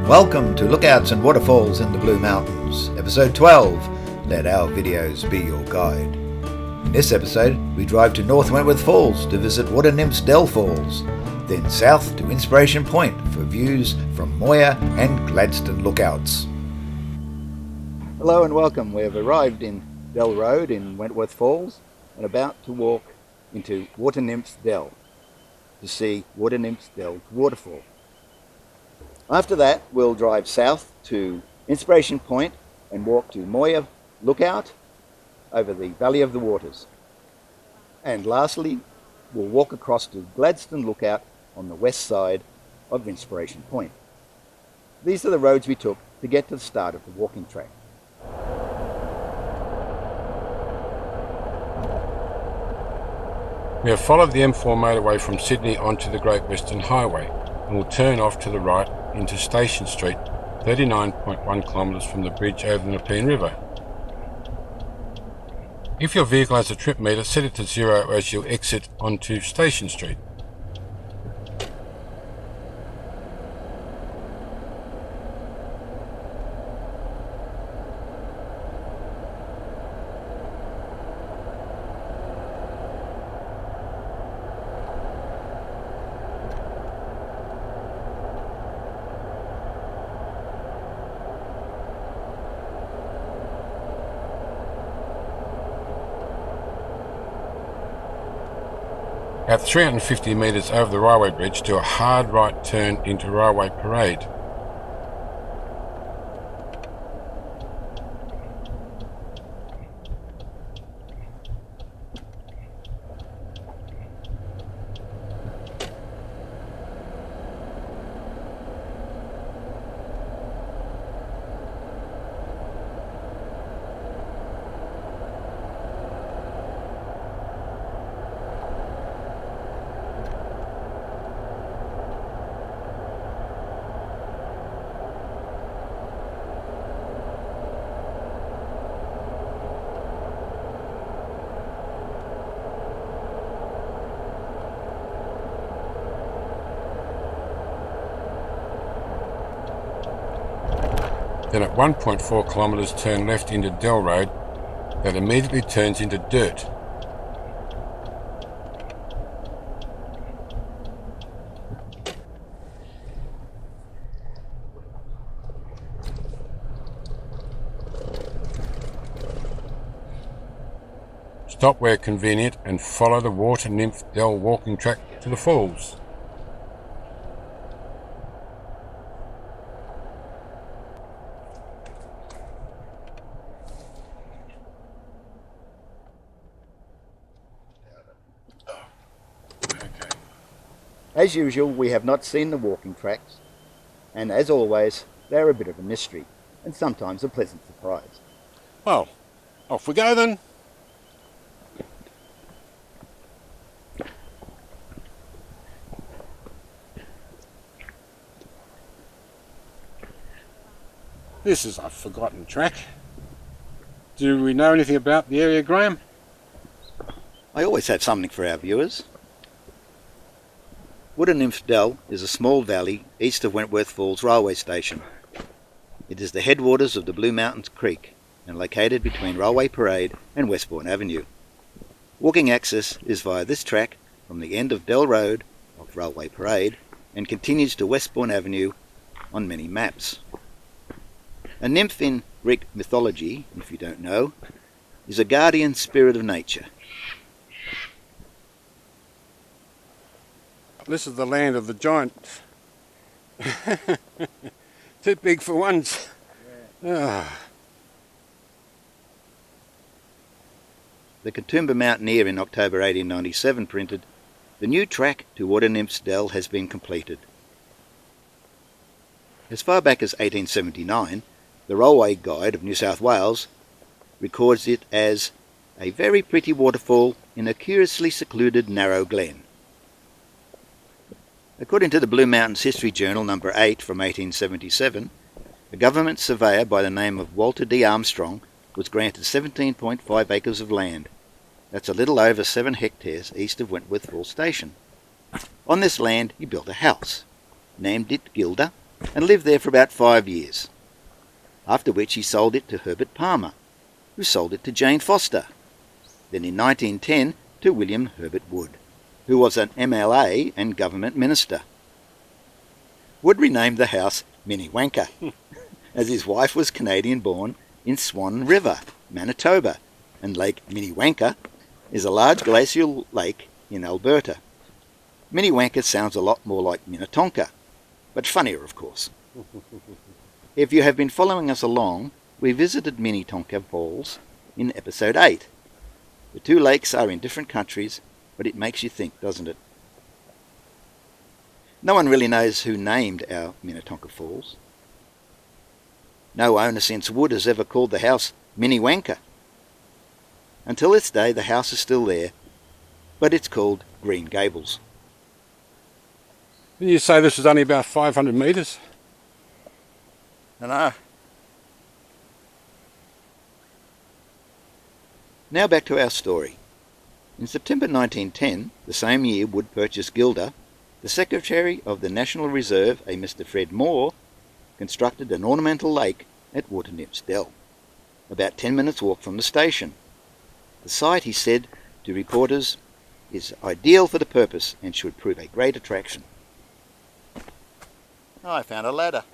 Welcome to Lookouts and Waterfalls in the Blue Mountains, episode 12, Let Our Videos Be Your Guide. In this episode, we drive to North Wentworth Falls to visit Water Nymph's Dell Falls, then south to Inspiration Point for views from Moya and Gladstone Lookouts. Hello and welcome. We have arrived in Dell Road in Wentworth Falls and about to walk into Water Nymph's Dell to see Water Nymph's Dell waterfall. After that, we'll drive south to Inspiration Point and walk to Moya Lookout over the Valley of the Waters. And lastly, we'll walk across to Gladstone Lookout on the west side of Inspiration Point. These are the roads we took to get to the start of the walking track. We have followed the M4 motorway from Sydney onto the Great Western Highway and will turn off to the right into Station Street, 39.1 kilometres from the bridge over the Nepean River. If your vehicle has a trip meter, set it to 0 as you'll exit onto Station Street. At 350 metres over the railway bridge, do a hard right turn into Railway Parade. Then at 1.4 kilometres turn left into Dell Road that immediately turns into dirt. Stop where convenient and follow the Water Nymph Dell walking track to the falls. As usual, we have not seen the walking tracks, and as always, they're a bit of a mystery, and sometimes a pleasant surprise. Well, off we go then. This is a forgotten track. Do we know anything about the area, Graham? I always have something for our viewers. Water Nymph Dell is a small valley east of Wentworth Falls railway station. It is the headwaters of the Blue Mountains Creek and located between Railway Parade and Westbourne Avenue. Walking access is via this track from the end of Dell Road of Railway Parade and continues to Westbourne Avenue on many maps. A nymph in Greek mythology, if you don't know, is a guardian spirit of nature. This is the land of the giants. Too big for once. Yeah. The Katoomba Mountaineer in October 1897 printed, "The new track to Water Nymph's Dell has been completed." As far back as 1879, the Railway Guide of New South Wales records it as a very pretty waterfall in a curiously secluded narrow glen. According to the Blue Mountains History Journal number 8 from 1877, a government surveyor by the name of Walter D. Armstrong was granted 17.5 acres of land. That's a little over 7 hectares east of Wentworth Falls Station. On this land he built a house, named it Gilda, and lived there for about 5 years, after which he sold it to Herbert Palmer, who sold it to Jane Foster, then in 1910 to William Herbert Wood, who was an MLA and government minister. Wood renamed the house Minnewanka, as his wife was Canadian-born in Swan River, Manitoba, and Lake Minnewanka is a large glacial lake in Alberta. Minnewanka sounds a lot more like Minnetonka, but funnier, of course. If you have been following us along, we visited Minnetonka Falls in episode 8. The two lakes are in different countries, but it makes you think, doesn't it? No one really knows who named our Minnetonka Falls. No owner since Wood has ever called the house Minnewanka. Until this day, the house is still there, but it's called Green Gables. Didn't you say this was only about 500 metres? I know. Now back to our story. In September 1910, the same year Wood purchased Gilder, the Secretary of the National Reserve, a Mr. Fred Moore, constructed an ornamental lake at Water Nymph's Dell, about 10 minutes' walk from the station. The site, he said to reporters, is ideal for the purpose and should prove a great attraction. Oh, I found a ladder.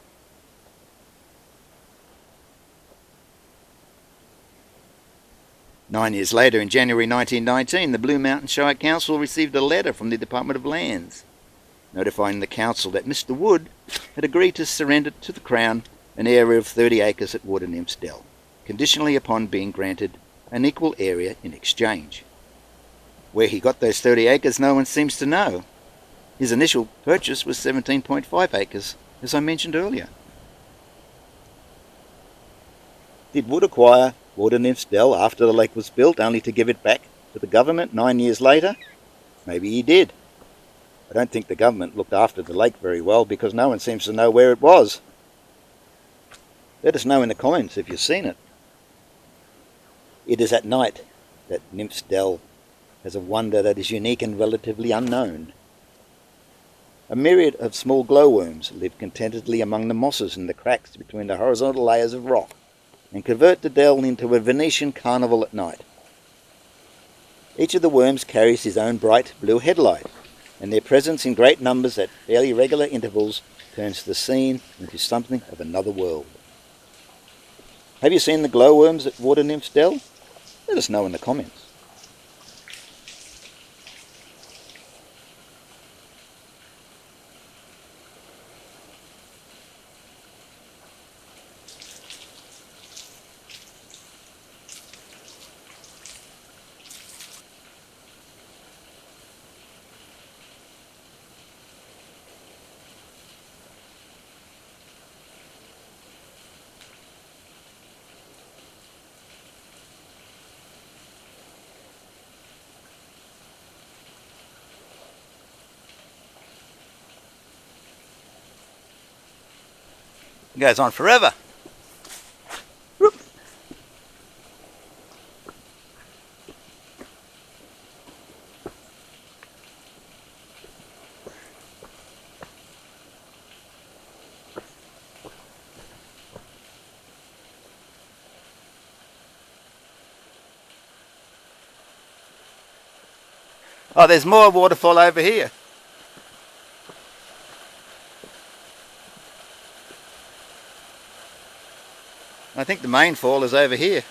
Nine years later, in January 1919, the Blue Mountain Shire Council received a letter from the Department of Lands, notifying the council that Mr. Wood had agreed to surrender to the Crown an area of 30 acres at Water Nymph's Dell, conditionally upon being granted an equal area in exchange. Where he got those 30 acres no one seems to know. His initial purchase was 17.5 acres, as I mentioned earlier. Did Wood acquire Water Nymph's Dell after the lake was built, only to give it back to the government 9 years later? Maybe he did. I don't think the government looked after the lake very well, because no one seems to know where it was. Let us know in the comments if you've seen it. It is at night that Nymph's Dell has a wonder that is unique and relatively unknown. A myriad of small glowworms live contentedly among the mosses and the cracks between the horizontal layers of rock, and convert the dell into a Venetian carnival at night. Each of the worms carries his own bright blue headlight, and their presence in great numbers at fairly regular intervals turns the scene into something of another world. Have you seen the glowworms at Water Nymph's Dell? Let us know in the comments. It goes on forever. Whoop. Oh, there's more waterfall over here. I think the main fall is over here.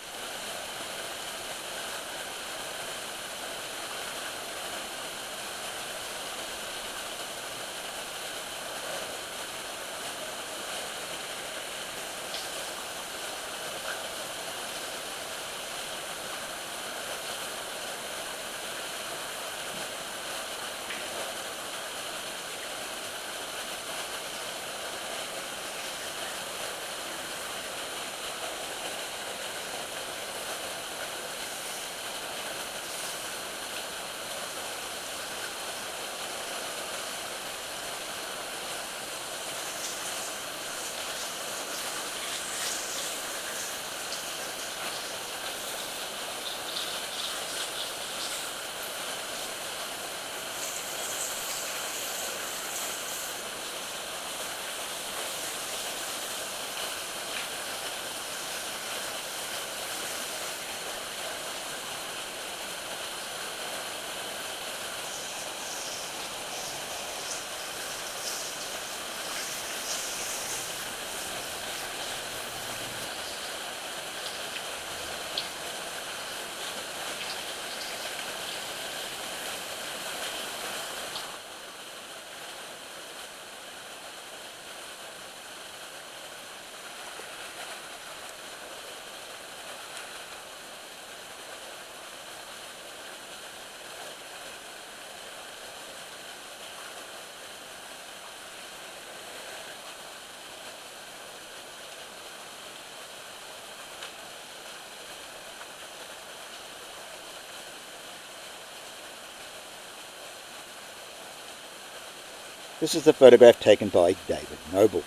This is the photograph taken by David Noble.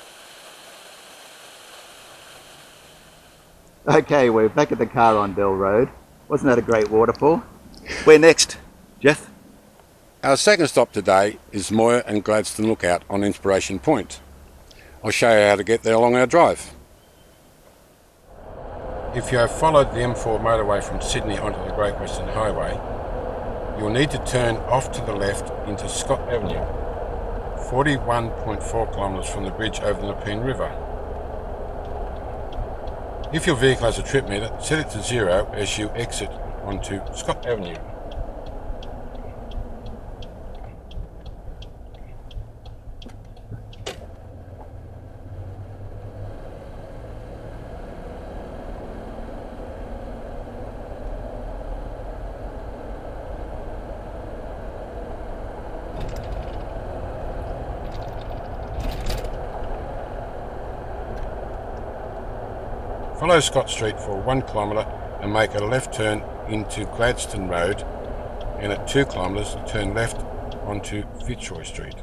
Okay, we're back at the car on Dell Road. Wasn't that a great waterfall? Where next, Jeff? Our second stop today is Moya and Gladstone Lookout on Inspiration Point. I'll show you how to get there along our drive. If you have followed the M4 motorway from Sydney onto the Great Western Highway, you'll need to turn off to the left into Scott Avenue, 41.4 kilometres from the bridge over the Nepean River. If your vehicle has a trip meter, set it to 0 as you exit onto Scott Avenue. Follow Scott Street for 1 kilometre and make a left turn into Gladstone Road, and at 2 kilometres turn left onto Fitzroy Street.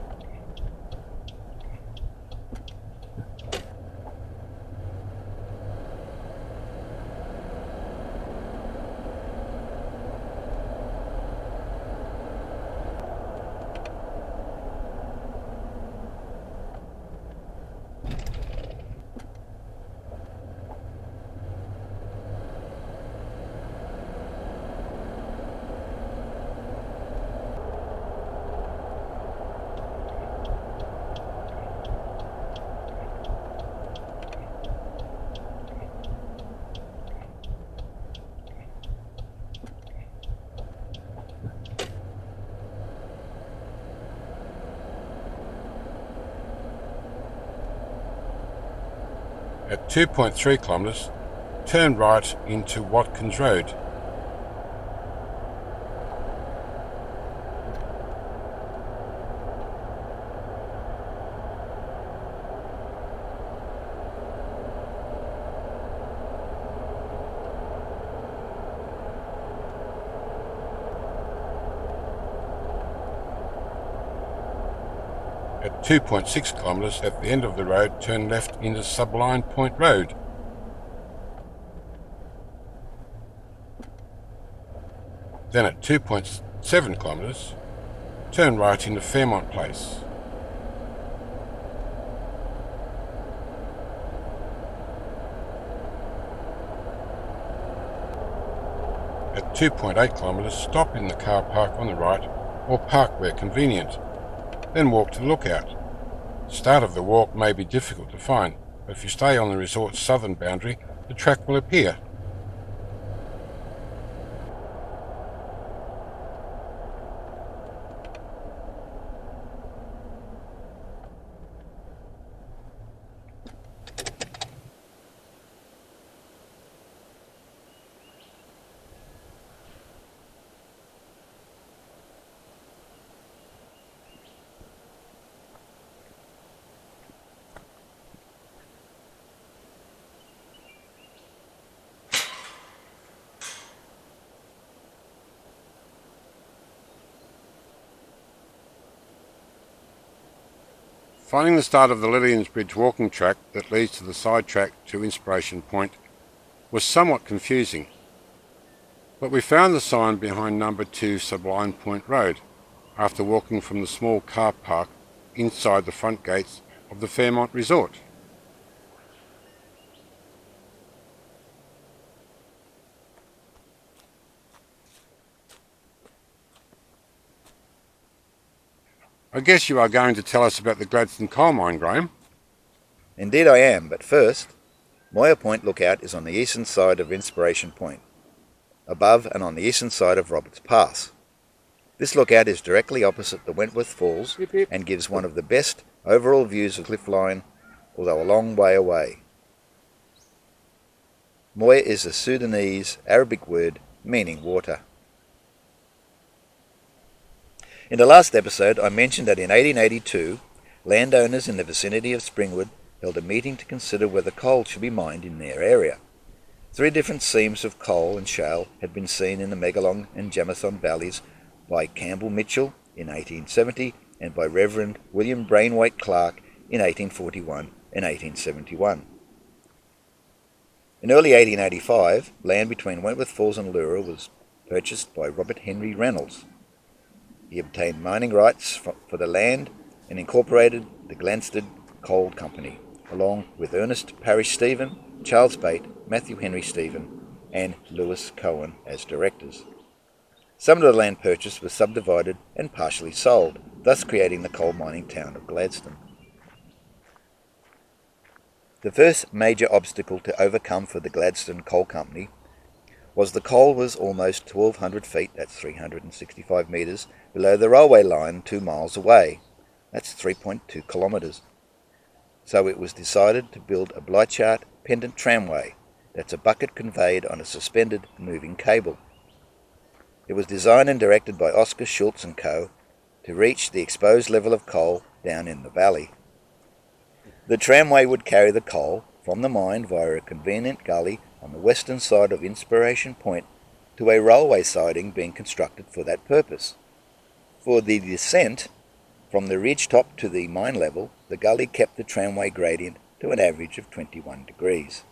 At 2.3 kilometres, turn right into Watkins Road. At 2.6 kilometres at the end of the road, turn left into Sublime Point Road. Then at 2.7 kilometres, turn right into Fairmont Place. At 2.8 kilometres, stop in the car park on the right or park where convenient. Then walk to the lookout. Start of the walk may be difficult to find, but if you stay on the resort's southern boundary, the track will appear. Finding the start of the Lillians Bridge walking track that leads to the side track to Inspiration Point was somewhat confusing, but we found the sign behind number 2 Sublime Point Road after walking from the small car park inside the front gates of the Fairmont Resort. I guess you are going to tell us about the Gladstone coal mine, Graham. Indeed I am, but first, Moya Point Lookout is on the eastern side of Inspiration Point, above and on the eastern side of Roberts Pass. This lookout is directly opposite the Wentworth Falls and gives one of the best overall views of the cliff line, although a long way away. Moya is a Sudanese Arabic word meaning water. In the last episode, I mentioned that in 1882, landowners in the vicinity of Springwood held a meeting to consider whether coal should be mined in their area. 3 different seams of coal and shale had been seen in the Megalong and Jamathon valleys by Campbell Mitchell in 1870 and by Reverend William Brainwaite Clarke in 1841 and 1871. In early 1885, land between Wentworth Falls and Leura was purchased by Robert Henry Reynolds. He obtained mining rights for the land and incorporated the Gladstone Coal Company, along with Ernest Parish Stephen, Charles Bate, Matthew Henry Stephen, and Lewis Cohen as directors. Some of the land purchased was subdivided and partially sold, thus creating the coal mining town of Gladstone. The first major obstacle to overcome for the Gladstone Coal Company was the coal was almost 1,200 feet, that's 365 metres, below the railway line 2 miles away, that's 3.2 kilometres. So it was decided to build a Blychart pendant tramway, that's a bucket conveyed on a suspended moving cable. It was designed and directed by Oscar Schultz and Co. to reach the exposed level of coal down in the valley. The tramway would carry the coal from the mine via a convenient gully on the western side of Inspiration Point to a railway siding being constructed for that purpose. For the descent from the ridge top to the mine level, the gully kept the tramway gradient to an average of 21 degrees.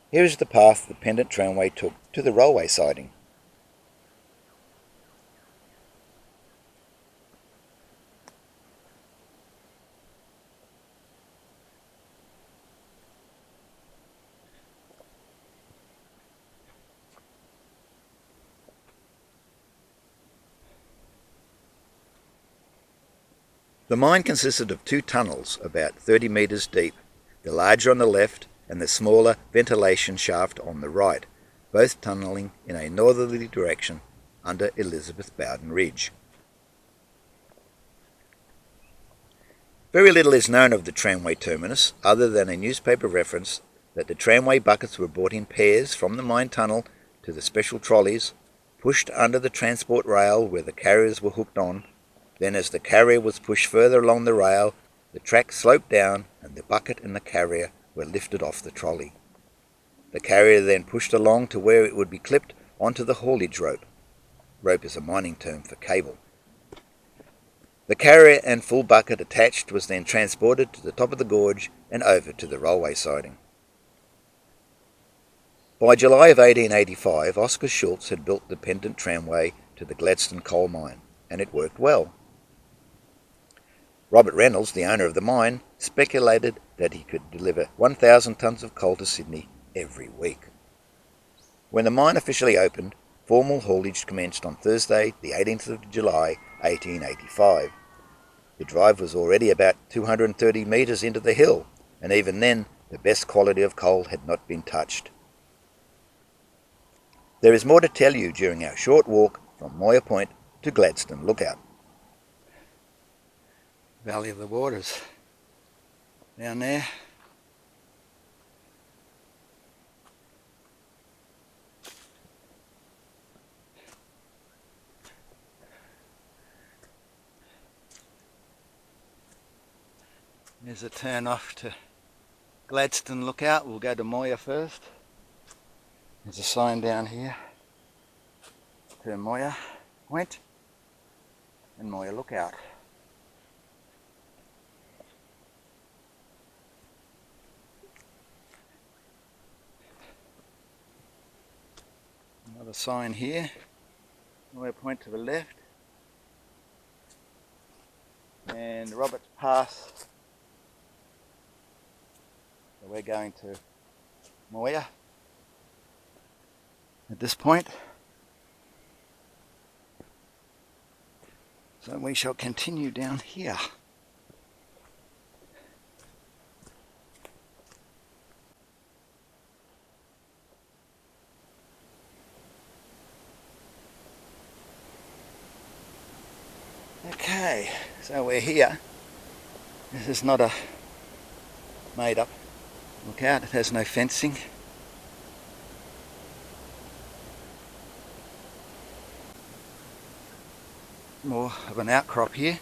Here is the path the pendant tramway took to the railway siding. The mine consisted of 2 tunnels about 30 metres deep, the larger on the left and the smaller ventilation shaft on the right, both tunnelling in a northerly direction under Elizabeth Bowden Ridge. Very little is known of the tramway terminus other than a newspaper reference that the tramway buckets were brought in pairs from the mine tunnel to the special trolleys, pushed under the transport rail where the carriers were hooked on. Then as the carrier was pushed further along the rail, the track sloped down and the bucket and the carrier were lifted off the trolley. The carrier then pushed along to where it would be clipped onto the haulage rope. Rope is a mining term for cable. The carrier and full bucket attached was then transported to the top of the gorge and over to the railway siding. By July of 1885, Oscar Schultz had built the pendant tramway to the Gladstone coal mine, and it worked well. Robert Reynolds, the owner of the mine, speculated that he could deliver 1,000 tonnes of coal to Sydney every week. When the mine officially opened, formal haulage commenced on Thursday, the 18th of July, 1885. The drive was already about 230 metres into the hill, and even then the best quality of coal had not been touched. There is more to tell you during our short walk from Moya Point to Gladstone Lookout. Valley of the Waters down there. There's a turn off to Gladstone Lookout. We'll go to Moya first. There's a sign down here to Moya Point and Moya Lookout. Another sign here, Moya Point to the left, and Roberts Pass. So we're going to Moya at this point. So we shall continue down here. Okay, so we're here. This is not a made up lookout, it has no fencing. More of an outcrop here.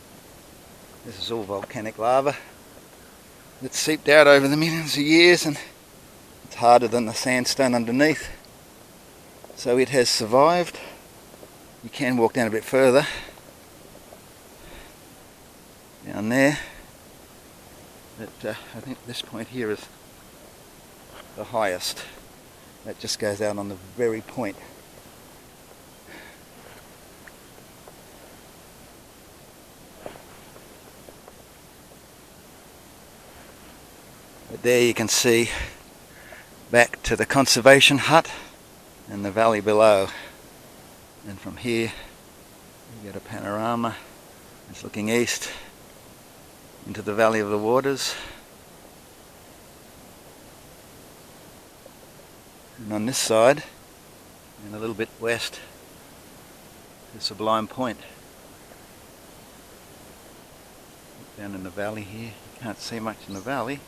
This is all volcanic lava that's seeped out over the millions of years, and it's harder than the sandstone underneath. So it has survived. You can walk down a bit further. down there. But I think this point here is the highest. That just goes out on the very point. But there you can see back to the conservation hut and the valley below. And from here you get a panorama. It's looking east into the Valley of the Waters. And on this side, and a little bit west, is Sublime Point. Down in the valley here, you can't see much in the valley.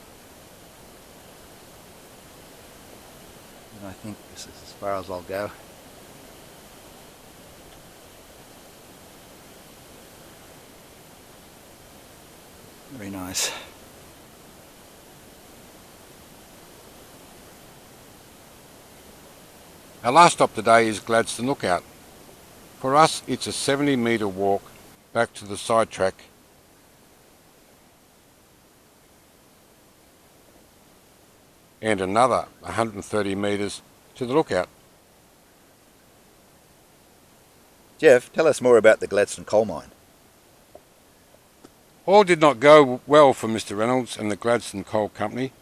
And I think this is as far as I'll go. Very nice. Our last stop today is Gladstone Lookout. For us, it's a 70-metre walk back to the sidetrack and another 130 metres to the lookout. Jeff, tell us more about the Gladstone coal mine. All did not go well for Mr. Reynolds and the Gladstone Coal Company.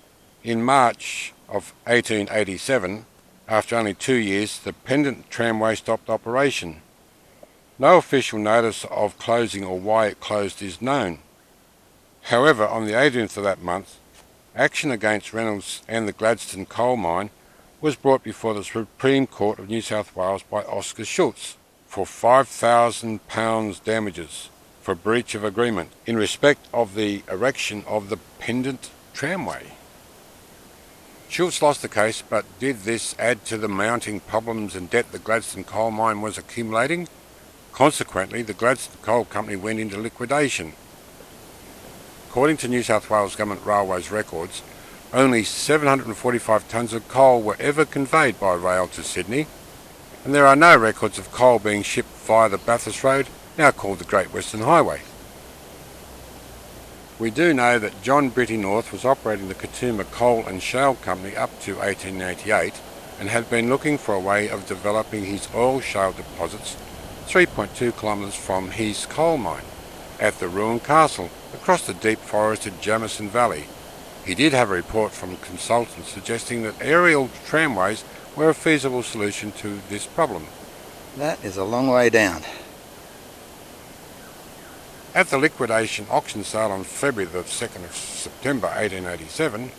In March of 1887, after only 2 years, the pendant tramway stopped operation. No official notice of closing or why it closed is known. However, on the 18th of that month, action against Reynolds and the Gladstone coal mine was brought before the Supreme Court of New South Wales by Oscar Schultz for £5,000 damages for breach of agreement in respect of the erection of the pendant tramway. Schultz lost the case, but did this add to the mounting problems and debt the Gladstone coal mine was accumulating? Consequently, the Gladstone Coal Company went into liquidation. According to New South Wales Government Railways records, only 745 tonnes of coal were ever conveyed by rail to Sydney, and there are no records of coal being shipped via the Bathurst Road, now called the Great Western Highway. We do know that John Britty North was operating the Katoomba Coal and Shale Company up to 1888 and had been looking for a way of developing his oil shale deposits 3.2 kilometres from his coal mine at the ruined castle across the deep forested Jamison Valley. He did have a report from consultants suggesting that aerial tramways were a feasible solution to this problem. That is a long way down. At the liquidation auction sale on February the 2nd of September 1887,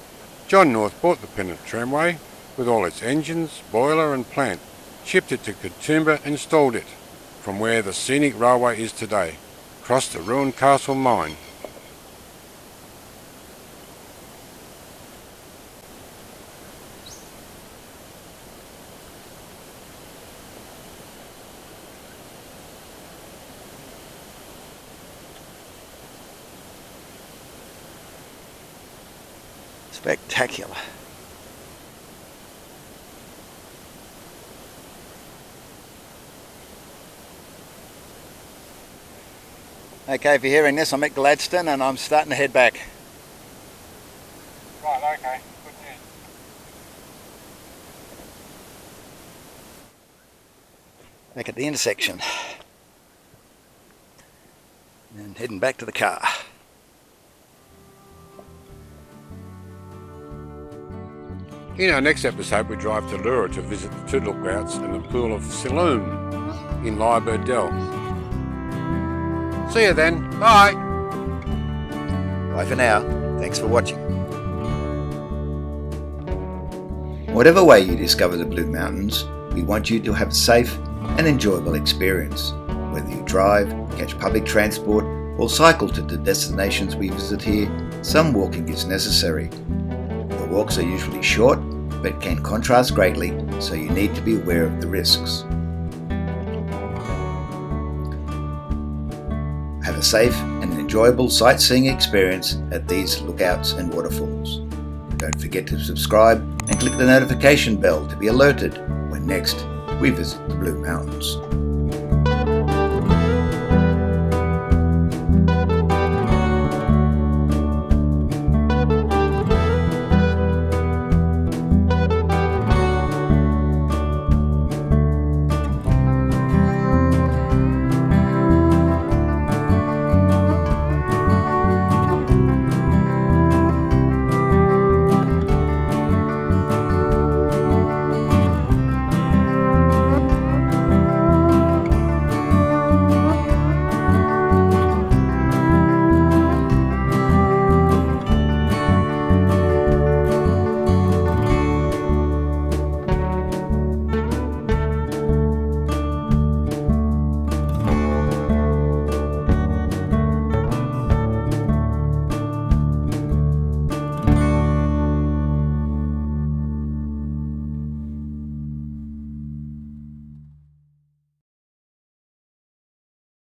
John North bought the pendant tramway with all its engines, boiler and plant, shipped it to Katoomba and installed it, from where the scenic railway is today, across the ruined castle mine. Spectacular. Okay, if you're hearing this, I'm at Gladstone and I'm starting to head back. Right, okay, good news. Back at the intersection. And heading back to the car. In our next episode, we drive to Leura to visit the 2 lookouts and the pool of Siloam in Leura, Dell. See you then. Bye. Bye for now. Thanks for watching. Whatever way you discover the Blue Mountains, we want you to have a safe and enjoyable experience. Whether you drive, catch public transport, or cycle to the destinations we visit here, some walking is necessary. The walks are usually short, but can contrast greatly, so you need to be aware of the risks. Have a safe and enjoyable sightseeing experience at these lookouts and waterfalls. Don't forget to subscribe and click the notification bell to be alerted when next we visit the Blue Mountains.